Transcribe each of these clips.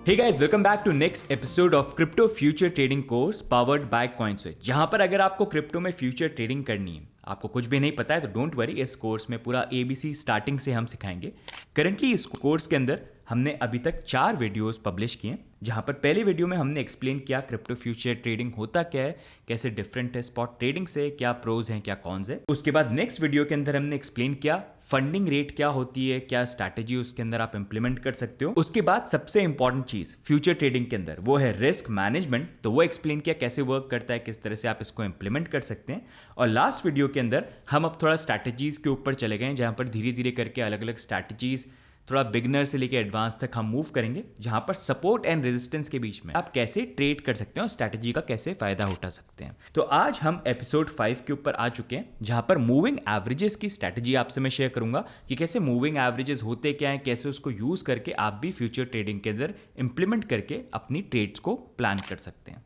Hey guys, welcome back to next episode of Crypto Future Trading Course powered by CoinSwitch। जहां पर अगर आपको crypto में future trading करनी है, आपको कुछ भी नहीं पता है तो डोंट वरी, इस कोर्स में पूरा ABC स्टार्टिंग से हम सिखाएंगे। करंटली इस कोर्स के अंदर हमने अभी तक 4 वीडियोस पब्लिश किए हैं, जहां पर पहले वीडियो में हमने एक्सप्लेन किया क्रिप्टो फ्यूचर ट्रेडिंग होता क्या है, कैसे डिफरेंट है स्पॉट ट्रेडिंग से, क्या प्रोज हैं क्या कॉन्स है। उसके बाद नेक्स्ट वीडियो के अंदर हमने एक्सप्लेन किया फंडिंग रेट क्या होती है, क्या स्ट्रैटेजी उसके अंदर आप इंप्लीमेंट कर सकते हो। उसके बाद सबसे इंपॉर्टेंट चीज फ्यूचर ट्रेडिंग के अंदर वो है रिस्क मैनेजमेंट, तो वो एक्सप्लेन किया कैसे वर्क करता है, किस तरह से आप इसको इंप्लीमेंट कर सकते हैं। और लास्ट वीडियो के अंदर हम अब थोड़ा स्ट्रैटेजीज के ऊपर चले गए, जहां पर धीरे धीरे करके अलग अलग स्ट्रैटेजीज थोड़ा बिगनर से लेकर एडवांस तक हम मूव करेंगे, जहां पर सपोर्ट एंड रेजिस्टेंस के बीच में आप कैसे ट्रेड कर सकते हैं और स्ट्रैटेजी का कैसे फायदा उठा सकते हैं। तो आज हम एपिसोड 5 के ऊपर आ चुके हैं, जहां पर मूविंग एवरेजेस की स्ट्रैटेजी आपसे मैं शेयर करूंगा कि कैसे मूविंग एवरेजेस होते क्या हैं, कैसे उसको यूज करके आप भी फ्यूचर ट्रेडिंग के अंदर इंप्लीमेंट करके अपनी ट्रेड्स को प्लान कर सकते हैं।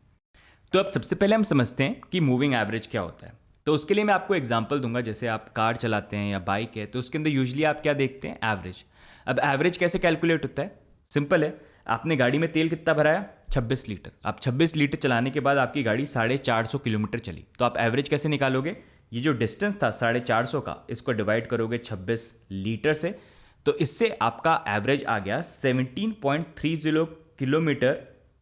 तो अब सबसे पहले हम समझते हैं कि मूविंग एवरेज क्या होता है। तो उसके लिए मैं आपको एग्जांपल दूंगा, जैसे आप कार चलाते हैं या बाइक है, तो उसके अंदर यूजुअली आप क्या देखते हैं, एवरेज। अब एवरेज कैसे कैलकुलेट होता है, सिंपल है। आपने गाड़ी में तेल कितना भराया, 26 लीटर। आप 26 लीटर चलाने के बाद आपकी गाड़ी 450 किलोमीटर चली, तो आप एवरेज कैसे निकालोगे, ये जो डिस्टेंस था 450 का, इसको डिवाइड करोगे 26 लीटर से, तो इससे आपका एवरेज आ गया 17.30 किलोमीटर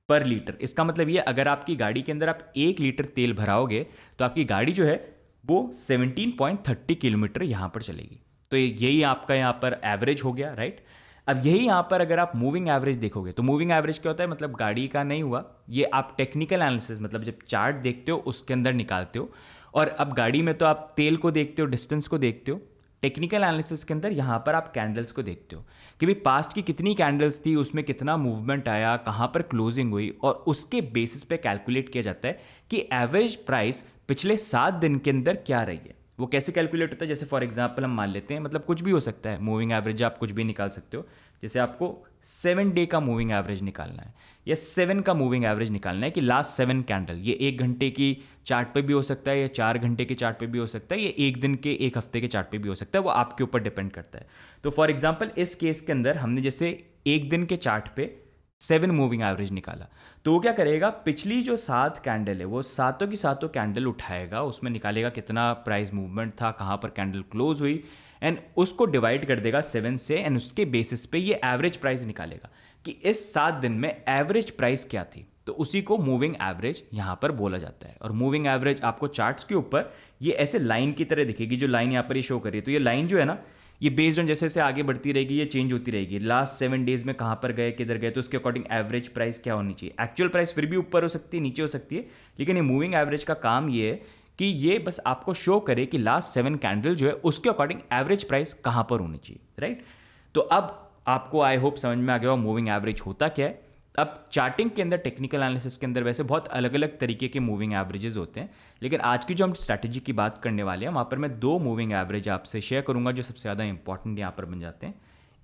पर लीटर। इसका मतलब ये, अगर आपकी गाड़ी के अंदर आप 1 लीटर तेल भराओगे तो आपकी गाड़ी जो है वो 17.30 किलोमीटर यहाँ पर चलेगी। तो यही आपका यहाँ पर एवरेज हो गया, राइट। अब यही यहाँ पर अगर आप मूविंग एवरेज देखोगे तो मूविंग एवरेज क्या होता है, मतलब गाड़ी का नहीं हुआ, ये आप टेक्निकल एनालिसिस मतलब जब चार्ट देखते हो उसके अंदर निकालते हो। और अब गाड़ी में तो आप तेल को देखते हो, डिस्टेंस को देखते हो, टेक्निकल एनालिसिस के अंदर यहाँ पर आप कैंडल्स को देखते हो कि भाई पास्ट की कितनी कैंडल्स थी, उसमें कितना मूवमेंट आया, कहाँ पर क्लोजिंग हुई, और उसके बेसिस पे कैलकुलेट किया जाता है कि एवरेज प्राइस पिछले 7 दिन के अंदर क्या रही है। वो कैसे कैलकुलेट होता है, जैसे फॉर एग्जांपल हम मान लेते हैं, मतलब कुछ भी हो सकता है, मूविंग एवरेज आप कुछ भी निकाल सकते हो। जैसे आपको 7 डे का मूविंग एवरेज निकालना है या 7 का मूविंग एवरेज निकालना है कि लास्ट 7 कैंडल, ये 1 घंटे की चार्ट पे भी हो सकता है, या 4 घंटे के चार्ट पे भी हो सकता है, या 1 दिन के 1 हफ्ते के चार्ट पे भी हो सकता है, वो आपके ऊपर डिपेंड करता है। तो फॉर एग्जाम्पल इस केस के अंदर हमने जैसे 1 दिन के चार्ट पे 7 मूविंग एवरेज निकाला, तो वो क्या करेगा, पिछली जो 7 कैंडल है वो सातों की सातों कैंडल उठाएगा, उसमें निकालेगा कितना प्राइस मूवमेंट था, कहाँ पर कैंडल क्लोज हुई, एंड उसको डिवाइड कर देगा 7 से, एंड उसके बेसिस पे ये एवरेज प्राइस निकालेगा कि इस 7 दिन में एवरेज प्राइस क्या थी। तो उसी को मूविंग एवरेज यहाँ पर बोला जाता है। और मूविंग एवरेज आपको चार्ट्स के ऊपर ये ऐसे लाइन की तरह दिखेगी, जो लाइन यहाँ पर ये शो कर रही है। तो ये लाइन जो है ना, ये बेस्ड ऑन जैसे जैसे आगे बढ़ती रहेगी, ये चेंज होती रहेगी, लास्ट 7 डेज में कहाँ पर गए, किधर गए, तो उसके अकॉर्डिंग एवरेज प्राइस क्या होनी चाहिए। एक्चुअल प्राइस फिर भी ऊपर हो सकती है, नीचे हो सकती है, लेकिन ये मूविंग एवरेज का काम ये है कि ये बस आपको शो करे कि लास्ट 7 कैंडल जो है उसके अकॉर्डिंग एवरेज प्राइस कहाँ पर होनी चाहिए, राइट। तो अब आपको आई होप समझ में आ गया मूविंग एवरेज होता क्या है। अब चार्टिंग के अंदर, टेक्निकल एनालिसिस के अंदर वैसे बहुत अलग अलग तरीके के मूविंग एवरेजेस होते हैं, लेकिन आज की जो हम स्ट्रैटेजी की बात करने वाले हैं वहाँ पर मैं 2 मूविंग एवरेज आपसे शेयर करूँगा जो सबसे ज़्यादा इंपॉर्टेंट यहाँ पर बन जाते हैं।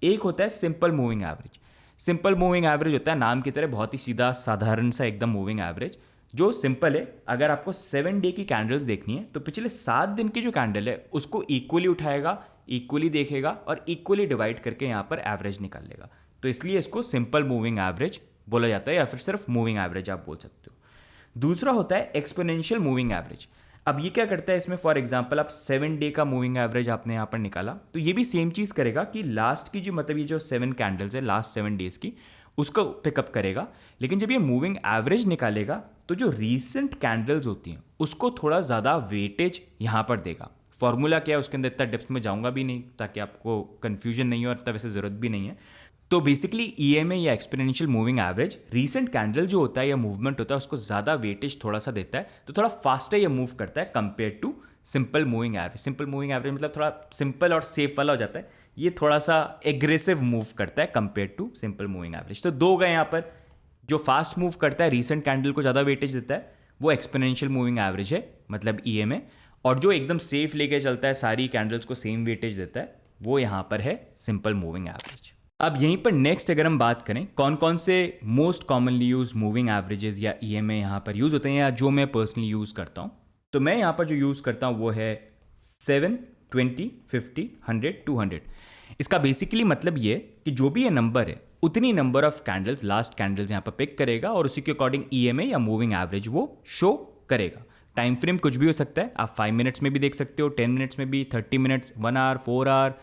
एक होता है simple moving average. Simple moving average होता है नाम की तरह बहुत ही सीधा साधारण सा एकदम मूविंग एवरेज, जो सिंपल है। अगर आपको 7 डे की कैंडल्स देखनी है तो पिछले 7 दिन की जो कैंडल है उसको इक्वली उठाएगा, इक्वली देखेगा और इक्वली डिवाइड करके यहाँ पर एवरेज निकाल लेगा। तो इसलिए इसको सिंपल मूविंग एवरेज बोला जाता है, या फिर सिर्फ मूविंग एवरेज आप बोल सकते हो। दूसरा होता है एक्सपोनेंशियल मूविंग एवरेज। अब ये क्या करता है, इसमें फॉर एग्जांपल आप 7 डे का मूविंग एवरेज आपने यहाँ पर निकाला, तो ये भी सेम चीज़ करेगा कि लास्ट की जो मतलब ये जो 7 कैंडल्स है लास्ट 7 डेज की, उसको पिकअप करेगा। लेकिन जब ये मूविंग एवरेज निकालेगा तो जो रीसेंट कैंडल्स होती हैं उसको थोड़ा ज़्यादा वेटेज यहाँ पर देगा। फॉर्मूला क्या है उसके अंदर इतना डेप्थ में जाऊँगा भी नहीं, ताकि आपको कन्फ्यूजन नहीं हो, और इतना वैसे ज़रूरत भी नहीं है। तो बेसिकली ईएमए या exponential moving average recent candle जो होता है या मूवमेंट होता है उसको ज़्यादा वेटेज थोड़ा सा देता है, तो थोड़ा फास्टर ये मूव करता है compare to simple moving average. Simple moving average मतलब थोड़ा सिंपल और सेफ वाला हो जाता है, ये थोड़ा सा एग्रेसिव मूव करता है compare to simple moving average. तो 2 गए यहाँ पर, जो फास्ट मूव करता है, रीसेंट कैंडल को ज़्यादा वेटेज देता है, वो एक्सपोनेंशियल मूविंग एवरेज है, मतलब ईएमए। और जो एकदम सेफ लेके चलता है, सारी कैंडल्स को सेम वेटेज देता है, वो यहाँ पर है सिंपल मूविंग एवरेज। अब यहीं पर नेक्स्ट अगर हम बात करें कौन कौन से most commonly use moving averages या ईएमए यहाँ पर यूज़ होते हैं, या जो मैं पर्सनली यूज़ करता हूँ, तो मैं यहाँ पर जो यूज़ करता हूँ वो है 7, 20, 50, 100, 200। इसका बेसिकली मतलब ये कि जो भी ये नंबर है उतनी number of candles, last candles यहाँ पर पिक करेगा और उसी के अकॉर्डिंग EMA या मूविंग एवरेज वो शो करेगा। टाइम फ्रेम कुछ भी हो सकता है, आप 5 मिनट्स में भी देख सकते हो, 10 मिनट्स में भी, 30 मिनट्स, 1 आवर, 4 आवर,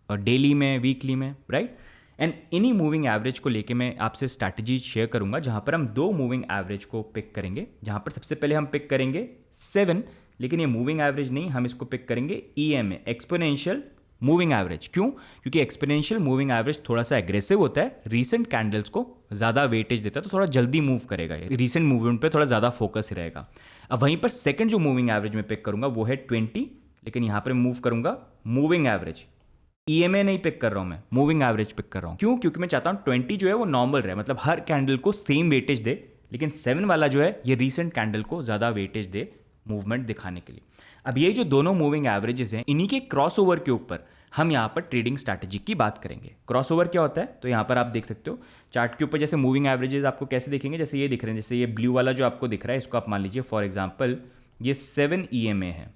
और डेली में, वीकली में, राइट। एंड इन्हीं मूविंग एवरेज को लेके मैं आपसे स्ट्रैटेजी शेयर करूंगा, जहां पर हम 2 मूविंग एवरेज को पिक करेंगे। जहां पर सबसे पहले हम पिक करेंगे 7, लेकिन ये मूविंग एवरेज नहीं, हम इसको पिक करेंगे EMA, एक्सपोनेंशियल मूविंग एवरेज। क्यों? क्योंकि एक्सपोनेंशियल मूविंग एवरेज थोड़ा सा एग्रेसिव होता है, रीसेंट कैंडल्स को ज़्यादा वेटेज देता है, तो थोड़ा जल्दी मूव करेगा, रीसेंट मूवमेंट पे थोड़ा ज़्यादा फोकस रहेगा। अब वहीं पर सेकंड जो मूविंग एवरेज में पिक करूंगा वो है 20, लेकिन यहाँ पर मूव करूंगा मूविंग एवरेज। EMA नहीं पिक कर रहा हूं मैं, मूविंग एवरेज पिक कर रहा हूं। क्यों? क्योंकि मैं चाहता हूं 20 जो है वो नॉर्मल रहे, मतलब हर कैंडल को सेम वेटेज दे, लेकिन 7 वाला जो है ये रीसेंट कैंडल को ज़्यादा वेटेज दे मूवमेंट दिखाने के लिए। अब ये जो दोनों मूविंग एवरेजेस हैं, इन्हीं के क्रॉसओवर के ऊपर हम यहाँ पर ट्रेडिंग स्ट्रैटेजी की बात करेंगे। क्रॉसओवर क्या होता है? तो यहाँ पर आप देख सकते हो चार्ट के ऊपर, जैसे मूविंग एवरेजेस आपको कैसे दिखेंगे, जैसे ये दिख रहे हैं, जैसे ये ब्लू वाला जो आपको दिख रहा है, इसको आप मान लीजिए फॉर एग्जाम्पल ये 7 EMA है,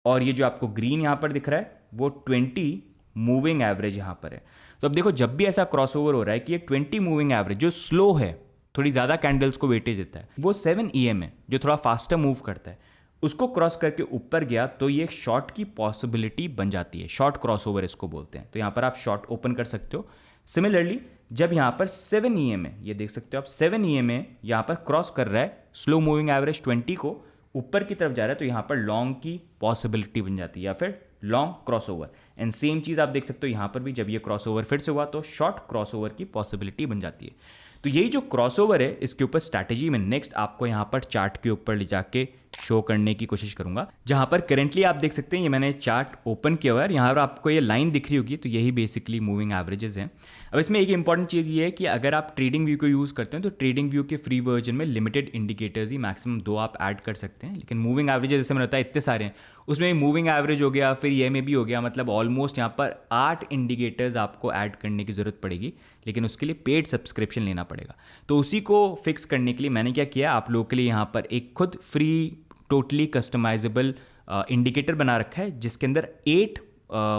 और ये जो आपको ग्रीन यहाँ पर दिख रहा है वो 20 मूविंग एवरेज यहाँ पर है। तो अब देखो, जब भी ऐसा क्रॉसओवर हो रहा है कि ये 20 मूविंग एवरेज जो स्लो है, थोड़ी ज़्यादा कैंडल्स को वेटेज देता है, वो 7 EMA जो थोड़ा फास्टर मूव करता है, उसको क्रॉस करके ऊपर गया तो ये शॉर्ट की पॉसिबिलिटी बन जाती है। शॉर्ट क्रॉसओवर इसको बोलते हैं। तो यहाँ पर आप शॉर्ट ओपन कर सकते हो। सिमिलरली जब यहाँ पर 7 EMA, ये देख सकते हो आप, 7 EMA यहाँ पर क्रॉस कर रहा है, स्लो मूविंग एवरेज 20 को ऊपर की तरफ जा रहा है, तो यहाँ पर लॉन्ग की पॉसिबिलिटी बन जाती है, या फिर लॉन्ग क्रॉसओवर। एंड सेम चीज़ आप देख सकते हो यहाँ पर भी, जब ये क्रॉसओवर फिर से हुआ तो शॉर्ट क्रॉसओवर की पॉसिबिलिटी बन जाती है। तो यही जो क्रॉसओवर है, इसके ऊपर स्ट्रैटेजी में नेक्स्ट आपको यहाँ पर चार्ट के ऊपर ले जाके शो करने की कोशिश करूंगा, जहां पर करेंटली आप देख सकते हैं ये मैंने चार्ट ओपन किया हुआ है, यहाँ पर आपको ये लाइन दिख रही होगी, तो यही बेसिकली मूविंग एवरेजेस हैं। अब इसमें एक इंपॉर्टेंट चीज़ ये है कि अगर आप ट्रेडिंग व्यू को यूज़ करते हैं तो ट्रेडिंग व्यू के फ्री वर्जन में लिमिटेड इंडिकेटर्स ही मैक्सिमम 2 आप ऐड कर सकते हैं, लेकिन मूविंग एवरेजेस जैसे मैंने बताया इतने सारे हैं, उसमें मूविंग एवरेज हो गया, फिर EMA भी हो गया, मतलब ऑलमोस्ट यहाँ पर 8 इंडिकेटर्स आपको ऐड करने की ज़रूरत पड़ेगी, लेकिन उसके लिए पेड सब्सक्रिप्शन लेना पड़ेगा। तो उसी को फिक्स करने के लिए मैंने क्या किया, आप लोगों के लिए यहाँ पर एक खुद फ्री टोटली कस्टमाइजेबल इंडिकेटर बना रखा है, जिसके अंदर 8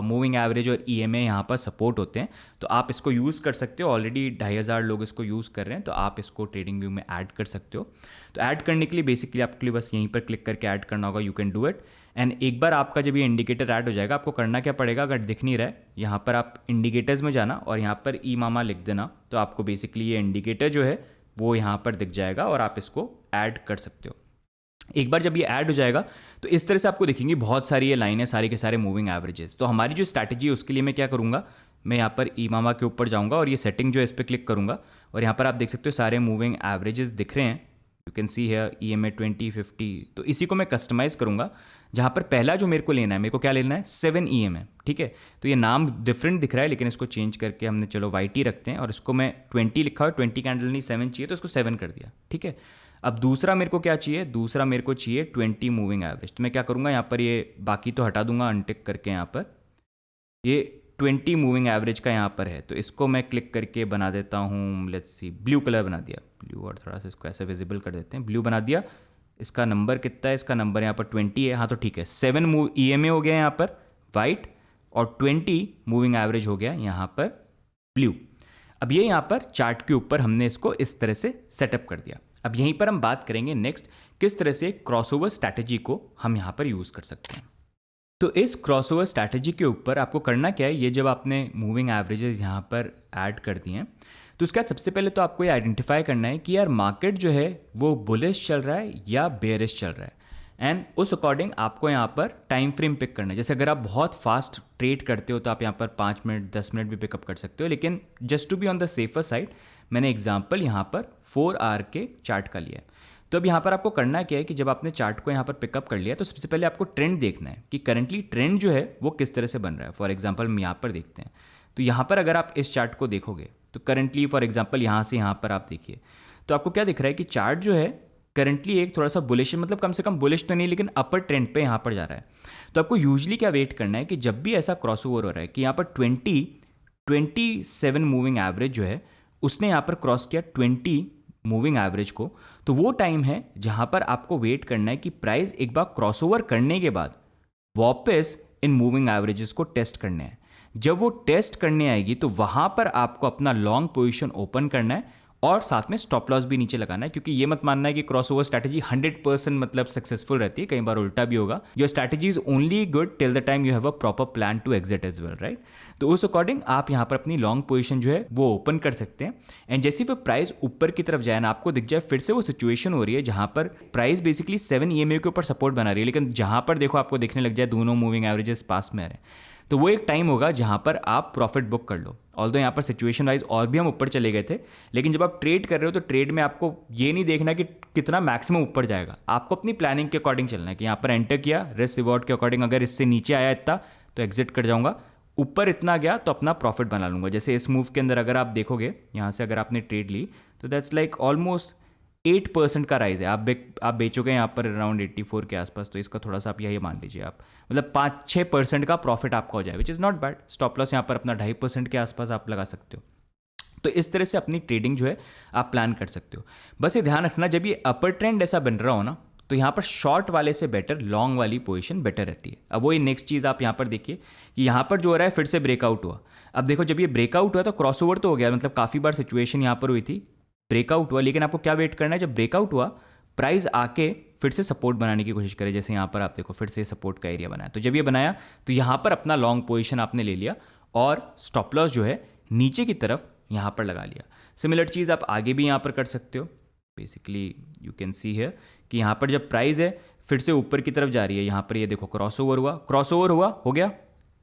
मूविंग एवरेज और EMA यहाँ पर सपोर्ट होते हैं। तो आप इसको यूज़ कर सकते हो, ऑलरेडी 2500 लोग इसको यूज़ कर रहे हैं, तो आप इसको ट्रेडिंग व्यू में ऐड कर सकते हो। तो ऐड करने के लिए बेसिकली आपके लिए बस यहीं पर क्लिक करके ऐड करना होगा, you can do it. And एक बार आपका जब ये इंडिकेटर ऐड हो जाएगा, आपको करना क्या पड़ेगा, अगर दिख नहीं रहा है यहाँ पर आप इंडिकेटर्स में जाना और यहाँ पर EMAMA लिख देना, तो आपको बेसिकली ये इंडिकेटर जो है वो यहाँ पर दिख जाएगा और आप इसको ऐड कर सकते हो। एक बार जब ये ऐड हो जाएगा तो इस तरह से आपको दिखेंगी बहुत सारी ये लाइनें, सारे के सारे मूविंग एवरेजेस। तो हमारी जो स्ट्रैटेजी है उसके लिए मैं क्या करूँगा, मैं यहाँ पर EMAMA के ऊपर जाऊँगा और ये सेटिंग जो है इस पर क्लिक करूँगा, और यहाँ पर आप देख सकते हो सारे मूविंग एवरेजेस दिख रहे हैं, यू कैन सी है EMA 20, 50। तो इसी को मैं कस्टमाइज़ करूँगा, जहाँ पर पहला जो मेरे को लेना है, मेरे को क्या लेना है, 7 EMA, ठीक है। तो ये नाम डिफरेंट दिख रहा है, लेकिन इसको चेंज करके हमने चलो YT रखते हैं, और इसको मैं 20 लिखा हुआ, 20 कैंडल नहीं 7 चाहिए, तो इसको 7 कर दिया, ठीक है। अब दूसरा मेरे को क्या चाहिए, दूसरा मेरे को चाहिए 20 मूविंग एवरेज। तो मैं क्या करूँगा, यहाँ पर ये बाकी तो हटा दूंगा अनटिक करके, यहाँ पर ये 20 मूविंग एवरेज का यहाँ पर है, तो इसको मैं क्लिक करके बना देता हूँ, लेट्स सी ब्लू कलर बना दिया, ब्लू, और थोड़ा सा इसको ऐसे विजिबल कर देते हैं, ब्लू बना दिया। इसका नंबर कितना है, इसका नंबर यहाँ पर 20 है, हाँ तो ठीक है। 7 EMA हो गया यहाँ पर वाइट, और 20 मूविंग एवरेज हो गया यहाँ पर ब्लू। अब ये यहाँ पर चार्ट के ऊपर हमने इसको इस तरह से सेटअप कर दिया। अब यहीं पर हम बात करेंगे नेक्स्ट किस तरह से क्रॉसओवर स्ट्रैटेजी को हम यहाँ पर यूज़ कर सकते हैं। तो इस क्रॉसओवर स्ट्रैटेजी के ऊपर आपको करना क्या है, ये जब आपने मूविंग एवरेजेस यहाँ पर ऐड कर दिए हैं, तो उसके बाद सबसे पहले तो आपको ये आइडेंटिफाई करना है कि यार मार्केट जो है वो बुलिश चल रहा है या बेयरिश चल रहा है, एंड उस अकॉर्डिंग आपको यहाँ पर टाइम फ्रेम पिक करना है। जैसे अगर आप बहुत फास्ट ट्रेड करते हो तो आप यहाँ पर 5 मिनट 10 मिनट भी पिकअप कर सकते हो, लेकिन just to be on the safer side मैंने एग्जाम्पल यहाँ पर 4 आवर के चार्ट का लिया है। तो अब यहाँ पर आपको करना क्या है कि जब आपने चार्ट को यहाँ पर पिकअप कर लिया तो सबसे पहले आपको ट्रेंड देखना है कि करंटली ट्रेंड जो है वो किस तरह से बन रहा है। फॉर एग्जाम्पल हम यहाँ पर देखते हैं, तो यहाँ पर अगर आप इस चार्ट को देखोगे तो करंटली फॉर एग्जाम्पल यहाँ से यहाँ पर आप देखिए, तो आपको क्या दिख रहा है कि चार्ट जो है करंटली एक थोड़ा सा बुलिश, मतलब कम से कम बुलिश तो नहीं लेकिन अपर ट्रेंड पे यहाँ पर जा रहा है। तो आपको यूजुअली क्या वेट करना है कि जब भी ऐसा क्रॉसओवर हो रहा है कि यहाँ पर 27 मूविंग एवरेज जो है उसने यहाँ पर क्रॉस किया 20 मूविंग एवरेज को, तो वो टाइम है जहाँ पर आपको वेट करना है कि प्राइस एक बार क्रॉसओवर करने के बाद वापस इन मूविंग एवरेजेस को टेस्ट करने हैं। जब वो टेस्ट करने आएगी तो वहाँ पर आपको अपना लॉन्ग पोजीशन ओपन करना है और साथ में स्टॉप लॉस भी नीचे लगाना है, क्योंकि ये मत मानना है कि क्रॉसओवर स्ट्रैटेजी 100% मतलब सक्सेसफुल रहती है, कई बार उल्टा भी होगा। Your strategy is only good till the time you have a proper plan to exit as well, right. तो उस अकॉर्डिंग आप यहाँ पर अपनी लॉन्ग पोजीशन जो है वो ओपन कर सकते हैं। एंड जैसे फिर प्राइस ऊपर की तरफ जाए ना, आपको दिख जाए फिर से वो सिचुएशन हो रही है जहाँ पर प्राइस बेसिकली 7 EMA के ऊपर सपोर्ट बना रही है, लेकिन जहाँ पर देखो आपको देखने लग जाए दोनों मूविंग एवरेजेस पास में आ रहे हैं, तो वो एक टाइम होगा जहाँ पर आप प्रॉफिट बुक कर लो। ऑल्दो यहाँ पर सिचुएशन वाइज और भी हम ऊपर चले गए थे, लेकिन जब आप ट्रेड कर रहे हो तो ट्रेड में आपको ये नहीं देखना कि कितना मैक्सिमम ऊपर जाएगा, आपको अपनी प्लानिंग के अकॉर्डिंग चलना है कि यहाँ पर एंटर किया रिस्क रिवॉर्ड के अकॉर्डिंग, अगर इससे नीचे आया इतना तो एग्जिट कर जाऊँगा, ऊपर इतना गया तो अपना प्रॉफिट बना लूँगा। जैसे इस मूव के अंदर अगर आप देखोगे यहाँ से अगर आपने ट्रेड ली तो दैट्स लाइक ऑलमोस्ट 8% का राइज है। आप बेचोगे यहाँ पर अराउंड 84 के आसपास, तो इसका थोड़ा सा आप यही मान लीजिए आप, मतलब 5-6% का प्रॉफिट आपका हो जाए, which is not bad. Stop loss यहाँ पर अपना 2.5% के आसपास आप लगा सकते हो। तो इस तरह से अपनी ट्रेडिंग जो है आप प्लान कर सकते हो। बस ये ध्यान रखना, जब ये अपर ट्रेंड ऐसा बन रहा हो ना, तो यहाँ पर शॉर्ट वाले से बेटर लॉन्ग वाली पोजीशन बेटर रहती है। अब वही नेक्स्ट चीज़ आप यहाँ पर देखिए कि यहाँ पर जो हो रहा है फिर से ब्रेकआउट हुआ। अब देखो जब ये ब्रेकआउट हुआ तो क्रॉसओवर तो हो गया, मतलब काफ़ी बार सिचुएशन यहाँ पर हुई थी, ब्रेकआउट हुआ, लेकिन आपको क्या वेट करना है, जब ब्रेकआउट हुआ प्राइस आके फिर से सपोर्ट बनाने की कोशिश करे। जैसे यहाँ पर आप देखो फिर से सपोर्ट का एरिया बनाया, तो जब ये बनाया तो यहाँ पर अपना लॉन्ग पोजीशन आपने ले लिया और स्टॉप लॉस जो है नीचे की तरफ यहाँ पर लगा लिया। सिमिलर चीज़ आप आगे भी यहाँ पर कर सकते हो। बेसिकली यू कैन सी है कि यहाँ पर जब प्राइस है फिर से ऊपर की तरफ जा रही है, यहाँ पर ये देखो क्रॉसओवर हुआ, क्रॉसओवर हुआ, हो गया,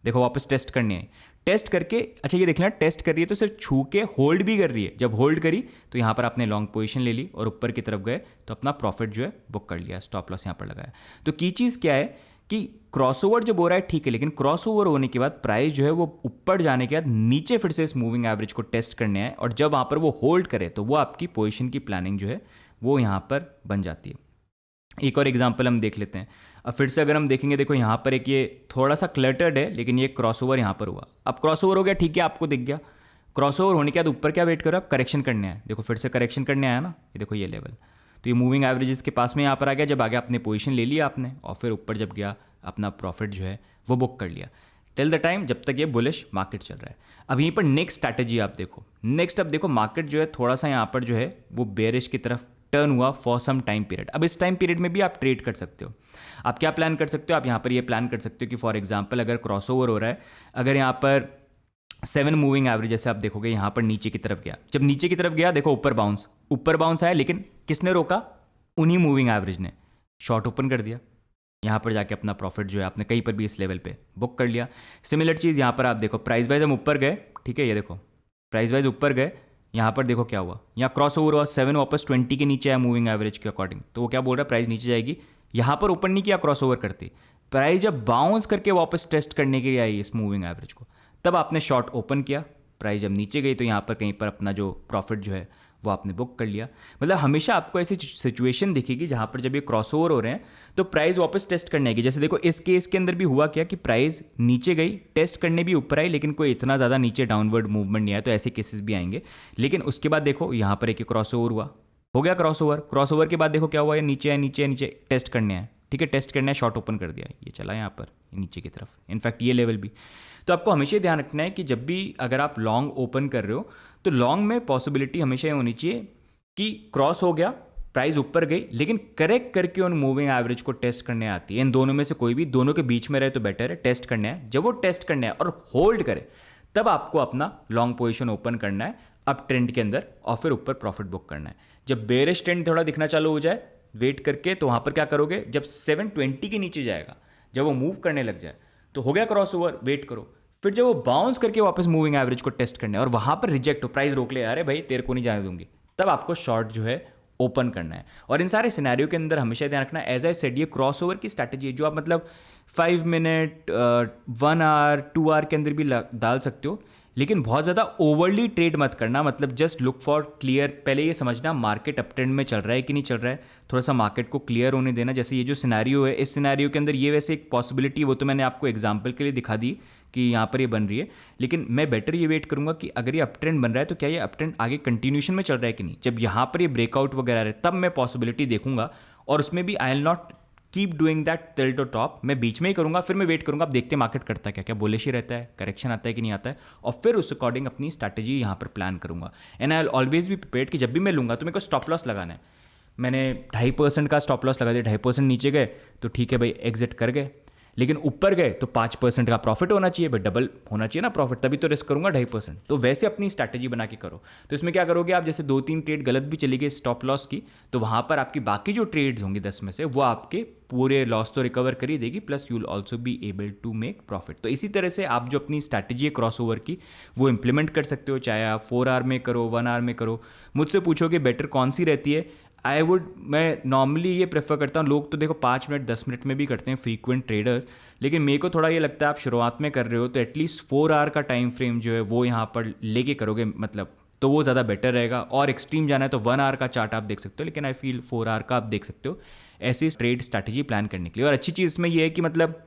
देखो वापस टेस्ट करने है, टेस्ट करके, अच्छा ये देख लेना टेस्ट कर रही है तो सिर्फ छू के होल्ड भी कर रही है। जब होल्ड करी तो यहाँ पर आपने लॉन्ग पोजीशन ले ली और ऊपर की तरफ गए तो अपना प्रॉफिट जो है बुक कर लिया, स्टॉप लॉस यहाँ पर लगाया। तो की चीज़ क्या है कि क्रॉसओवर जब हो रहा है ठीक है, लेकिन क्रॉसओवर होने के बाद प्राइस जो है वो ऊपर जाने के बाद नीचे फिर से इस मूविंग एवरेज को टेस्ट करने आए, और जब वहाँ पर वो होल्ड करे तो वो आपकी पोजीशन की प्लानिंग जो है वो यहाँ पर बन जाती है। एक और एग्जांपल हम देख लेते हैं। अब फिर से अगर हम देखेंगे, देखो यहाँ पर एक ये थोड़ा सा क्लटर्ड है, लेकिन ये क्रॉसओवर यहाँ पर हुआ। अब क्रॉसओवर हो गया ठीक है, आपको दिख गया, क्रॉसओवर होने के बाद ऊपर क्या वेट करो, अब करेक्शन करने आया, देखो फिर से करेक्शन करने आया ना, ये देखो ये लेवल, तो ये मूविंग एवरेजेस के पास में यहाँ पर आ गया। जब आ गया अपने पोजीशन ले लिया आपने और फिर ऊपर जब गया अपना प्रॉफिट जो है वो बुक कर लिया टिल द टाइम जब तक ये बुलिश मार्केट चल रहा है। अब यहीं पर नेक्स्ट स्ट्रैटेजी आप देखो, नेक्स्ट अब देखो मार्केट जो है थोड़ा सा यहाँ पर जो है वो बेरिश की तरफ टर्न हुआ फॉर सम टाइम पीरियड। अब इस टाइम पीरियड में भी आप ट्रेड कर सकते हो। आप क्या प्लान कर सकते हो, आप यहाँ पर ये प्लान कर सकते हो कि फॉर एग्जांपल अगर क्रॉसओवर हो रहा है, अगर यहाँ पर 7 मूविंग एवरेज जैसे आप देखोगे यहाँ पर नीचे की तरफ गया, जब नीचे की तरफ गया देखो ऊपर बाउंस आया, लेकिन किसने रोका, उन्हीं मूविंग एवरेज ने शॉर्ट ओपन कर दिया, यहाँ पर जाके अपना प्रॉफिट जो है आपने कहीं पर भी इस लेवल पे बुक कर लिया। सिमिलर चीज़ यहाँ पर आप देखो, प्राइस वाइज हम ऊपर गए, ठीक है, ये देखो प्राइस वाइज ऊपर गए, यहाँ पर देखो क्या हुआ, यहाँ क्रॉस ओवर हुआ, 7 वापस 20 के नीचे आया मूविंग एवरेज के अकॉर्डिंग, तो वो क्या बोल रहा है प्राइस नीचे जाएगी। यहाँ पर ओपन नहीं किया क्रॉस ओवर करती, प्राइस जब बाउंस करके वापस टेस्ट करने के लिए आई इस मूविंग एवरेज को, तब आपने शॉर्ट ओपन किया, प्राइस जब नीचे गई तो यहाँ पर कहीं पर अपना जो प्रॉफिट जो है वो आपने बुक कर लिया। मतलब हमेशा आपको ऐसी सिचुएशन दिखेगी जहाँ पर जब ये क्रॉसओवर हो रहे हैं तो प्राइस वापस टेस्ट करने की, जैसे देखो इस केस के अंदर भी हुआ क्या कि प्राइस नीचे गई, टेस्ट करने भी ऊपर आई, लेकिन कोई इतना ज़्यादा नीचे डाउनवर्ड मूवमेंट नहीं आया, तो ऐसे केसेस भी आएंगे। लेकिन उसके बाद देखो यहाँ पर एक क्रॉसओवर हुआ, हो गया क्रॉसओवर के बाद देखो क्या हुआ, ये नीचे टेस्ट करने आए, ठीक है, टेस्ट करने शॉर्ट ओपन कर दिया, ये चला यहाँ पर नीचे की तरफ, इनफैक्ट ये लेवल भी। तो आपको हमेशा ध्यान रखना है कि जब भी अगर आप लॉन्ग ओपन कर रहे हो तो लॉन्ग में पॉसिबिलिटी हमेशा ये होनी चाहिए कि क्रॉस हो गया, प्राइस ऊपर गई, लेकिन करेक्ट करके उन मूविंग एवरेज को टेस्ट करने आती है। इन दोनों में से कोई भी, दोनों के बीच में रहे तो बेटर है, टेस्ट करने है। जब वो टेस्ट करने है और होल्ड करे तब आपको अपना लॉन्ग पोजीशन ओपन करना है अप ट्रेंड के अंदर और फिर ऊपर प्रॉफिट बुक करना है। जब बेरिश ट्रेंड थोड़ा दिखना चालू हो जाए वेट करके, तो वहाँ पर क्या करोगे, जब 720 के नीचे जाएगा, जब वो मूव करने लग जाए तो हो गया क्रॉस ओवर, वेट करो, फिर जब वो बाउंस करके वापस मूविंग एवरेज को टेस्ट करना है और वहाँ पर रिजेक्ट हो, प्राइस रोक ले, अरे भाई तेरे को नहीं जाने दूंगी, तब आपको शॉर्ट जो है ओपन करना है। और इन सारे सिनेरियो के अंदर हमेशा ध्यान रखना, एज आई सेड, ये क्रॉसओवर की स्ट्रैटेजी है जो आप मतलब 5 मिनट 1 आवर 2 आवर के अंदर भी डाल सकते हो, लेकिन बहुत ज़्यादा ओवरली ट्रेड मत करना। मतलब जस्ट लुक फॉर क्लियर, पहले ये समझना मार्केट अप ट्रेंड में चल रहा है कि नहीं चल रहा है, थोड़ा सा मार्केट को क्लियर होने देना। जैसे ये जो सिनेरियो है, इस सिनेरियो के अंदर ये वैसे एक पॉसिबिलिटी, वो तो मैंने आपको एग्जांपल के लिए दिखा दी कि यहाँ पर ये बन रही है, लेकिन मैं बेटर ये वेट करूँगा कि अगर ये अप ट्रेंड बन रहा है तो क्या ये अप ट्रेंड आगे कंटिन्यूशन में चल रहा है कि नहीं। जब यहाँ पर ये ब्रेकआउट वगैरह रहे तब मैं पॉसिबिलिटी देखूंगा, और उसमें भी I will not keep doing that till two top. मैं बीच में ही करूँगा, फिर मैं वेट करूँगा, आप देखते हैं मार्केट करता है क्या क्या, बुलिश ही रहता है, करेक्शन आता है कि नहीं आता है, और फिर उस अकॉर्डिंग अपनी स्ट्रैटेजी यहाँ पर प्लान करूँगा। And I will always be prepared कि जब भी मैं लूँगा तो मेरे को स्टॉप लॉस लगाना है। मैंने 2.5% का स्टॉप लॉस लगा दिया, 2.5% नीचे गए तो ठीक है भाई, एग्जिट कर गए, लेकिन ऊपर गए तो 5% का प्रॉफिट होना चाहिए भाई, डबल होना चाहिए ना प्रॉफिट, तभी तो रिस्क करूंगा 2.5%। तो वैसे अपनी स्ट्रैटेजी बना के करो। तो इसमें क्या करोगे आप, जैसे 2-3 ट्रेड गलत भी चली गई स्टॉप लॉस की, तो वहां पर आपकी बाकी जो ट्रेड्स होंगी 10 में से, वो आपके पूरे लॉस तो रिकवर कर ही देगी, plus you will also be able to make profit. तो इसी तरह से आप जो अपनी स्ट्रैटेजी है क्रॉस ओवर की, वो इंप्लीमेंट कर सकते हो, चाहे आप 4 आवर में करो, 1 आवर में करो। मुझसे पूछोगे बेटर कौन सी रहती है, मैं नॉर्मली ये प्रेफर करता हूँ, लोग तो देखो 5 मिनट 10 मिनट में भी करते हैं फ्रीक्वेंट ट्रेडर्स, लेकिन मेरे को थोड़ा ये लगता है आप शुरुआत में कर रहे हो तो एटलीस्ट 4 आवर का टाइम फ्रेम जो है वो यहाँ पर लेके करोगे, मतलब तो वो ज़्यादा बेटर रहेगा। और एक्सट्रीम जाना है तो 1 आवर का चार्ट आप देख सकते हो, लेकिन आई फील 4 आवर का आप देख सकते हो ऐसी ट्रेड स्ट्रैटेजी प्लान करने के लिए। और अच्छी चीज़ इसमें ये है कि मतलब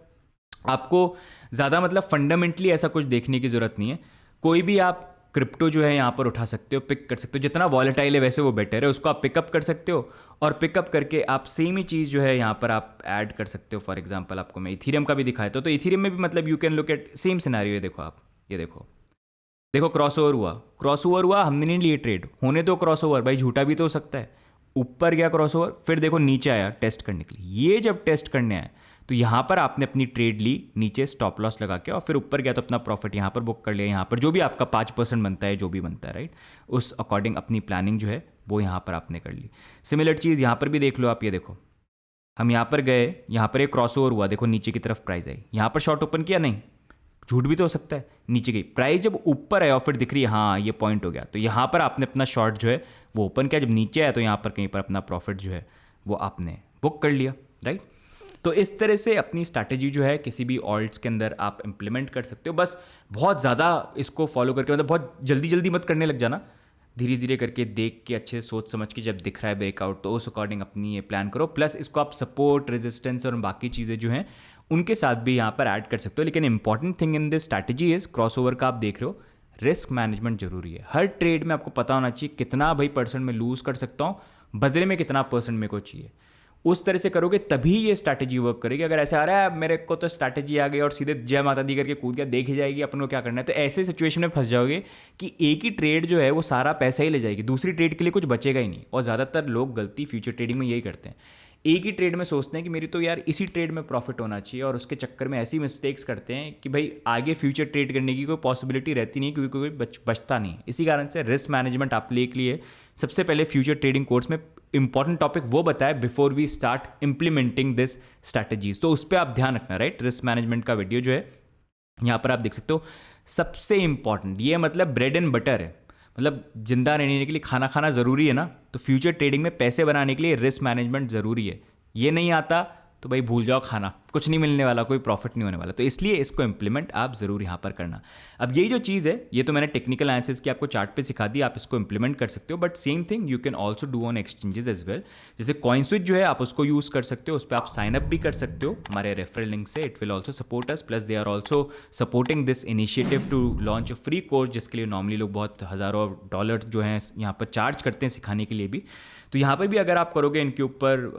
आपको ज़्यादा मतलब फंडामेंटली ऐसा कुछ देखने की ज़रूरत नहीं है, कोई भी आप क्रिप्टो जो है यहाँ पर उठा सकते हो, पिक कर सकते हो, जितना वॉलेटाइल है वैसे वो बेटर है, उसको आप पिकअप कर सकते हो, और पिकअप करके आप सेम ही चीज़ जो है यहाँ पर आप ऐड कर सकते हो। फॉर एग्जांपल आपको मैं इथीरियम का भी दिखाया था, तो इथीरियम में भी मतलब you can look at same scenario है। देखो आप, ये देखो देखो क्रॉस ओवर हुआ, हमने नहीं लिए ट्रेड, होने दो क्रॉस ओवर भाई, झूठा भी तो हो सकता है। ऊपर गया क्रॉस ओवर, फिर देखो नीचे आया टेस्ट करने के लिए, ये जब टेस्ट करने आया तो यहाँ पर आपने अपनी ट्रेड ली नीचे स्टॉप लॉस लगा के, और फिर ऊपर गया तो अपना प्रॉफिट यहाँ पर बुक कर लिया, यहाँ पर जो भी आपका 5% बनता है, जो भी बनता है राइट, उस अकॉर्डिंग अपनी प्लानिंग जो है वो यहाँ पर आपने कर ली। सिमिलर चीज़ यहाँ पर भी देख लो आप, ये देखो हम यहाँ पर गए, यहाँ पर एक क्रॉस ओवर हुआ, देखो नीचे की तरफ प्राइस आई, यहाँ पर शॉर्ट ओपन किया, नहीं झूठ भी तो हो सकता है, नीचे गई प्राइस, जब ऊपर आया और फिर दिख रही है हाँ ये पॉइंट हो गया, तो यहाँ पर आपने अपना शॉर्ट जो है वो ओपन किया, जब नीचे आया तो यहाँ पर कहीं पर अपना प्रॉफिट जो है वो आपने बुक कर लिया राइट। तो इस तरह से अपनी स्ट्रैटेजी जो है किसी भी ऑल्ट्स के अंदर आप इंप्लीमेंट कर सकते हो। बस बहुत ज़्यादा इसको फॉलो करके, मतलब बहुत जल्दी जल्दी मत करने लग जाना, धीरे धीरे करके देख के अच्छे से सोच समझ के, जब दिख रहा है ब्रेकआउट तो उस अकॉर्डिंग अपनी ये प्लान करो। प्लस इसको आप सपोर्ट, रेजिस्टेंस और बाकी चीज़ें जो हैं उनके साथ भी यहाँ पर ऐड कर सकते हो। लेकिन important thing in this strategy is, cross over का आप देख रहे हो, रिस्क मैनेजमेंट जरूरी है। हर ट्रेड में आपको पता होना चाहिए कितना भाई परसेंट में लूज कर सकता हूँ, बदले में कितना परसेंट मेरे को चाहिए। उस तरह से करोगे तभी ये स्ट्रैटेजी वर्क करेगी। अगर ऐसे आ रहा है मेरे को तो स्ट्रैटेजी आ गई और सीधे जय माता दी करके कूद गया, देखी जाएगी अपन को क्या करना है, तो ऐसे सिचुएशन में फंस जाओगे कि एक ही ट्रेड जो है वो सारा पैसा ही ले जाएगी, दूसरी ट्रेड के लिए कुछ बचेगा ही नहीं। और ज़्यादातर लोग गलती फ्यूचर ट्रेडिंग में यही करते हैं, एक ही ट्रेड में सोचते हैं कि मेरी तो यार इसी ट्रेड में प्रॉफिट होना चाहिए, और उसके चक्कर में ऐसी मिस्टेक्स करते हैं कि भाई आगे फ्यूचर ट्रेड करने की कोई पॉसिबिलिटी रहती नहीं, क्योंकि कोई बचता नहीं। इसी कारण से रिस्क मैनेजमेंट आप ले के लिए सबसे पहले फ्यूचर ट्रेडिंग कोर्स में इंपॉर्टेंट टॉपिक वो बताया before we start implementing this strategies, तो उस पर आप ध्यान रखना राइट। रिस्क मैनेजमेंट का वीडियो जो है यहाँ पर आप देख सकते हो, सबसे इंपॉर्टेंट ये मतलब ब्रेड एंड बटर है, मतलब जिंदा रहने के लिए खाना खाना ज़रूरी है ना, तो फ्यूचर ट्रेडिंग में पैसे बनाने के लिए रिस्क मैनेजमेंट ज़रूरी है। ये नहीं आता तो भाई भूल जाओ, खाना कुछ नहीं मिलने वाला, कोई प्रॉफिट नहीं होने वाला। तो इसलिए इसको इंप्लीमेंट आप ज़रूर यहाँ पर करना। अब यही जो चीज़ है, ये तो मैंने टेक्निकल एनालिसिस की आपको चार्ट पे सिखा दी, आप इसको इंप्लीमेंट कर सकते हो, but same thing you can also do on exchanges as well. जैसे कॉइन स्विच जो है आप उसको यूज़ कर सकते हो, उस पर आप साइन अप भी कर सकते हो हमारे रेफरल लिंक से, it will also support us, plus they are also supporting this initiative to launch a free course, जिसके लिए नॉर्मली लोग बहुत हज़ारों डॉलर जो हैं यहाँ पर चार्ज करते हैं सिखाने के लिए भी। तो यहाँ पर भी अगर आप करोगे इनके ऊपर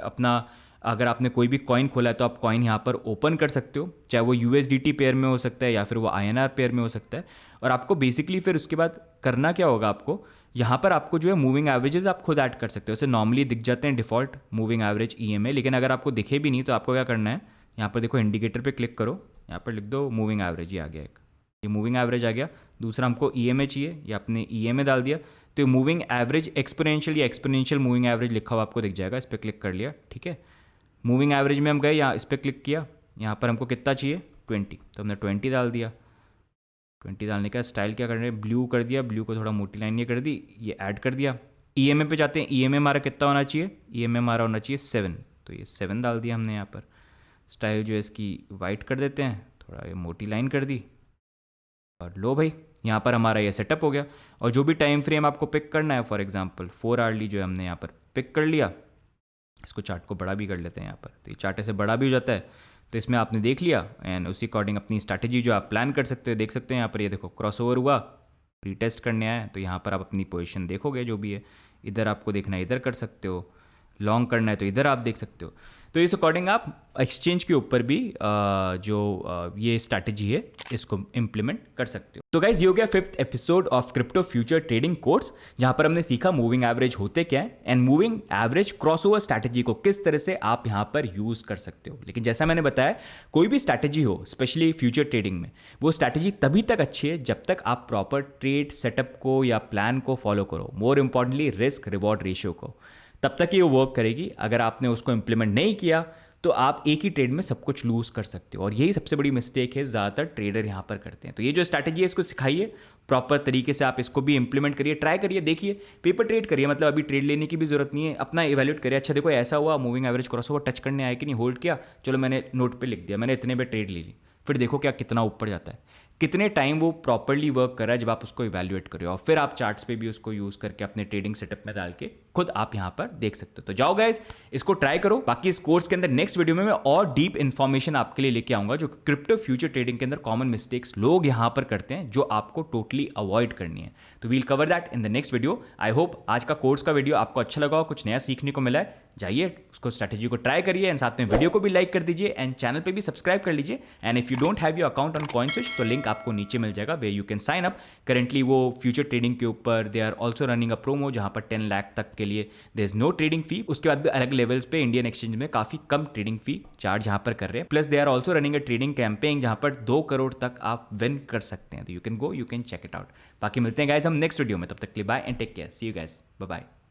अपना, अगर आपने कोई भी कॉइन खोला है तो आप कॉइन यहाँ पर ओपन कर सकते हो, चाहे वो USDT पेयर में हो सकता है या फिर वो INR पेयर में हो सकता है। और आपको बेसिकली फिर उसके बाद करना क्या होगा, आपको यहाँ पर आपको जो है मूविंग एवरेजेस आप खुद ऐड कर सकते हो। जैसे नॉर्मली दिख जाते हैं डिफ़ॉल्ट मूविंग एवरेज EMA, लेकिन अगर आपको दिखे भी नहीं तो आपको क्या करना है, यहाँ पर देखो इंडिकेटर पर क्लिक करो, यहाँ पर लिख दो मूविंग एवरेज, ये आ गया एक, ये मूविंग एवरेज आ गया। दूसरा हमको EMA चाहिए, ये आपने EMA डाल दिया, तो मूविंग एवरेज एक्सपोनेंशियल या एक्सपोनेंशियल मूविंग एवरेज लिखा हुआ आपको दिख जाएगा, इस पर क्लिक कर लिया, ठीक है। मूविंग एवरेज में हम गए, यहाँ इस पर क्लिक किया, यहाँ पर हमको कितना चाहिए 20, तो हमने 20 डाल दिया। 20 डालने का स्टाइल क्या कर रहे हैं, ब्लू कर दिया, ब्लू को थोड़ा मोटी लाइन ये कर दी, ये ऐड कर दिया। EMA पे जाते हैं, EMA हमारा कितना होना चाहिए, EMA हमारा होना चाहिए 7, तो ये 7 डाल दिया हमने। यहाँ पर स्टाइल जो है इसकी वाइट कर देते हैं, थोड़ा ये मोटी लाइन कर दी, और लो भाई यहाँ पर हमारा ये सेटअप हो गया। और जो भी टाइम फ्रेम आपको पिक करना है, फॉर एग्जांपल 4 आवर्ली जो है हमने यहाँ पर पिक कर लिया, इसको चार्ट को बड़ा भी कर लेते हैं यहाँ पर, तो ये चार्ट ऐसे बड़ा भी हो जाता है। तो इसमें आपने देख लिया एंड उसी अकॉर्डिंग अपनी स्ट्रैटेजी जो आप प्लान कर सकते हो। देख सकते हो यहाँ पर, ये देखो क्रॉस ओवर हुआ, प्री टेस्ट करने आया, तो यहाँ पर आप अपनी पोजीशन देखोगे जो भी है, इधर आपको देखना है इधर कर सकते हो, लॉन्ग करना है तो इधर आप देख सकते हो। तो इस अकॉर्डिंग आप एक्सचेंज के ऊपर भी ये स्ट्रैटेजी है इसको इम्प्लीमेंट कर सकते हो। तो गाइज ये हो गया 5th episode of crypto future trading course, जहां पर हमने सीखा मूविंग एवरेज होते क्या है and moving average crossover strategy को किस तरह से आप यहां पर यूज कर सकते हो। लेकिन जैसा मैंने बताया, कोई भी स्ट्रैटेजी हो स्पेशली फ्यूचर ट्रेडिंग में, वो स्ट्रैटेजी तभी तक अच्छी है जब तक आप प्रॉपर ट्रेड सेटअप को या प्लान को फॉलो करो, more importantly risk reward ratio को, तब तक ये वर्क करेगी। अगर आपने उसको इंप्लीमेंट नहीं किया तो आप एक ही ट्रेड में सब कुछ लूज कर सकते हो, और यही सबसे बड़ी मिस्टेक है ज़्यादातर ट्रेडर यहाँ पर करते हैं। तो ये जो स्ट्रैटेजी है इसको सिखाइए प्रॉपर तरीके से, आप इसको भी इंप्लीमेंट करिए, ट्राई करिए, देखिए, पेपर ट्रेड करिए, मतलब अभी ट्रेड लेने की भी जरूरत नहीं है, अपना इवैल्यूएट करिए। अच्छा देखो ऐसा हुआ, मूविंग एवरेज क्रॉसओवर टच करने आया कि नहीं, होल्ड किया, चलो मैंने नोट पे लिख दिया, मैंने इतने पे ट्रेड ले ली, फिर देखो क्या कितना ऊपर जाता है, कितने टाइम वो प्रॉपरली वर्क कर रहा है जब आप उसको इवैल्यूएट करो, और फिर आप चार्ट्स पे भी उसको यूज़ करके अपने ट्रेडिंग सेटअप में डाल के खुद आप यहाँ पर देख सकते हो। तो जाओ गाइस, इसको ट्राई करो। बाकी इस कोर्स के अंदर नेक्स्ट वीडियो में मैं और डीप इन्फॉर्मेशन आपके लिए लेके आऊंगा, जो क्रिप्टो फ्यूचर ट्रेडिंग के अंदर कॉमन मिस्टेक्स लोग यहाँ पर करते हैं, जो आपको टोटली अवॉइड करनी है। तो we'll cover that in the next video. I hope आज का कोर्स का वीडियो आपको अच्छा लगा हो, कुछ नया सीखने को मिला है। जाइए उसको स्ट्रैटेजी को ट्राई करिए, एंड साथ में वीडियो को भी लाइक कर दीजिए, एंड चैनल पे भी सब्सक्राइब कर लीजिए। And if you don't have your account on CoinSwitch, तो लिंक आपको नीचे मिल जाएगा way you can sign up. Currently वो फ्यूचर ट्रेडिंग के ऊपर they are also running a promo, जहां पर 10 लाख तक के लिए there is no trading fee. उसके बाद भी अलग लेवल्स पे इंडियन एक्सचेंज में काफी कम ट्रेडिंग फी चार्ज यहाँ पर कर रहे हैं। Plus they are also running a trading campaign जहां पर 2 करोड़ तक आप विन कर सकते हैं। तो you can go, you can check it out. बाकी मिलते हैं गाइस हम नेक्स्ट वीडियो में, तब तक के लिए bye and take care, see you guys, bye bye.